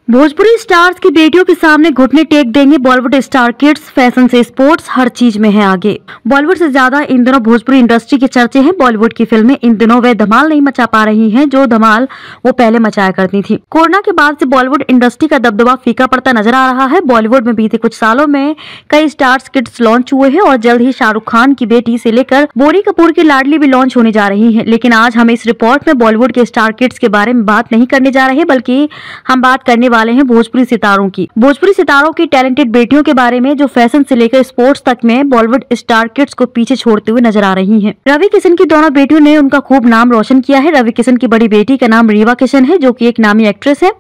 Bhojpuri stars की बेटियों के सामने घुटने टेक देंगे बॉलीवुड स्टार किड्स। फैशन से स्पोर्ट्स हर चीज में है आगे। बॉलीवुड से ज्यादा इन दिनों भोजपुरी इंडस्ट्री के चर्चे हैं। बॉलीवुड की फिल्में इन दिनों वे धमाल नहीं मचा पा रही हैं जो धमाल वो पहले मचाया करती थी। कोरोना के बाद से बॉलीवुड इंडस्ट्री का दबदबा फीका पड़ता नजर आ रहा है। बॉलीवुड में बीते कुछ सालों में कई स्टार्स किड्स लॉन्च हुए हैं और जल्द ही शाहरुख खान की बेटी से लेकर बोनी कपूर की लाडली भी लॉन्च होने जा रही है। लेकिन आज हम इस रिपोर्ट में बॉलीवुड के स्टार किड्स के बारे में बात नहीं करने जा रहे, बल्कि हम बात करने वाले हैं भोजपुरी सितारों की। भोजपुरी सितारों की टैलेंटेड बेटियों के बारे में जो फैशन से लेकर स्पोर्ट्स तक में बॉलीवुड स्टार किड्स को पीछे छोड़ते हुए नजर आ रही हैं। रवि किशन की दोनों बेटियों ने उनका खूब नाम रोशन किया है। रवि किशन की बड़ी बेटी का नाम रीवा किशन है जो कि एक नामी एक्ट्रेस है,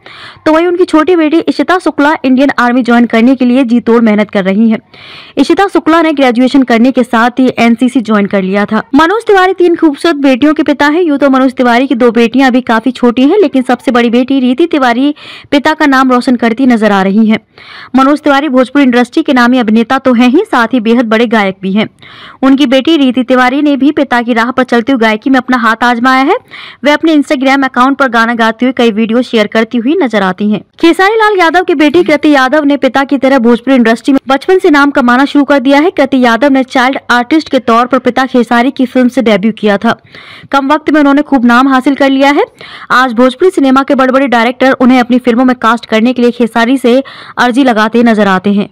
तो वही उनकी छोटी बेटी Ishita Shukla Indian army join करने के लिए जी तोड़ मेहनत कर रही है। इशिता शुक्ला ने ग्रेजुएशन करने के साथ ही एनसीसी ज्वाइन कर लिया था। मनोज तिवारी 3 खूबसूरत बेटियों के पिता है। यूं तो मनोज तिवारी की 2 बेटियां अभी काफी छोटी हैं, लेकिन सबसे बड़ी बेटी रीति तिवारी पिता का नाम रोशन करती नजर आ रही है। मनोज तिवारी भोजपुरी इंडस्ट्री के नामी अभिनेता तो हैं ही, साथ ही बेहद बड़े गायक भी हैं। उनकी बेटी रीति तिवारी ने भी पिता की राह पर चलते हुए गायकी में अपना हाथ आजमाया है। वे अपने इंस्टाग्राम अकाउंट पर गाना गाते हुए कई वीडियो शेयर करती हुई नजर आती हैं। खेसारी लाल यादव की बेटी कृति यादव ने पिता की तरह भोजपुरी इंडस्ट्री में बचपन से नाम कमाना शुरू कर दिया है। कृति यादव ने चाइल्ड आर्टिस्ट के तौर पर पिता खेसारी की फिल्म से डेब्यू किया था। कम वक्त में उन्होंने खूब नाम हासिल कर लिया है। आज भोजपुरी सिनेमा के बड़े बड़े डायरेक्टर उन्हें अपनी फिल्मों में कास्ट करने के लिए खेसारी से अर्जी लगाते नजर आते हैं।